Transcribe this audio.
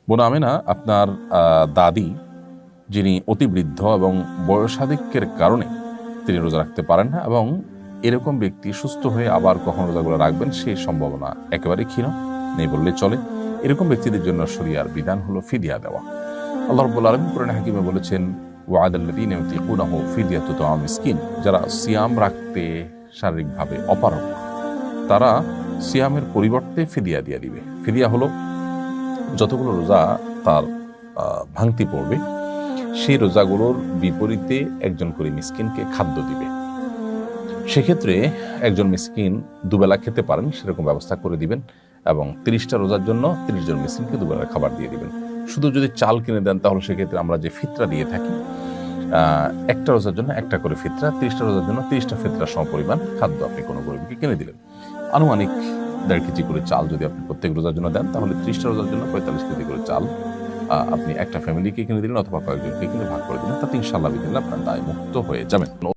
বোন আমেনা, আপনার দাদি যিনি অতি বৃদ্ধ এবং বয়সাধিক্যের কারণে তিনি রোজা রাখতে পারেন না, এবং এরকম ব্যক্তি সুস্থ হয়ে আবার কখন রোজাগুলো রাখবেন সেই সম্ভাবনা একেবারে ক্ষীণ, নেই বললে চলে। এরকম ব্যক্তিদের জন্য শরিয়ার বিধান হলো ফিদিয়া দেওয়া। আল্লাহ রাব্বুল আলামিন কোরআনে হাকিমে বলেছেন, ওয়া'আলাল্লাযীনা ইউতিকুনাহু ফিদিয়াতু তা'আম মিসকিন, যারা সিয়াম রাখতে শারীরিকভাবে অপারগ তারা সিয়ামের পরিবর্তে ফিদিয়া দিয়ে দিবে। ফিদিয়া হলো যতগুলো রোজা তার ভাঙতি পড়বে সেই রোজাগুলোর বিপরীতে একজন করে মিসকিনকে খাদ্য দিবে। সেক্ষেত্রে একজন মিসকিন দুবেলা খেতে পারেন সেরকম ব্যবস্থা করে দিবেন, এবং 30টা রোজার জন্য 30 জন মিসকিনকে দুবেলা খাবার দিয়ে দিবেন। শুধু যদি চাল কিনে দেন তাহলে সেক্ষেত্রে আমরা যে ফিতরা দিয়ে থাকি, একটা রোজার জন্য একটা করে ফিতরা, 30টা রোজার জন্য 30টা ফিতরা সমপরিমাণ খাদ্য আপনি কোনো গরিবকে কিনে দিলেন। আনুমানিক 1.5 কেজি করে চাল যদি আপনি প্রত্যেক রোজার জন্য দেন তাহলে 30টা রোজার জন্য 45 কেজি করে চাল আপনি একটা ফ্যামিলিকে কিনে দিলেন অথবা কয়েকজনকে কিনে ভাগ করে দিলেন, তাতে ইনশাআল্লাহ বিদিল্লাহ আপনার দায় মুক্ত হয়ে যাবেন।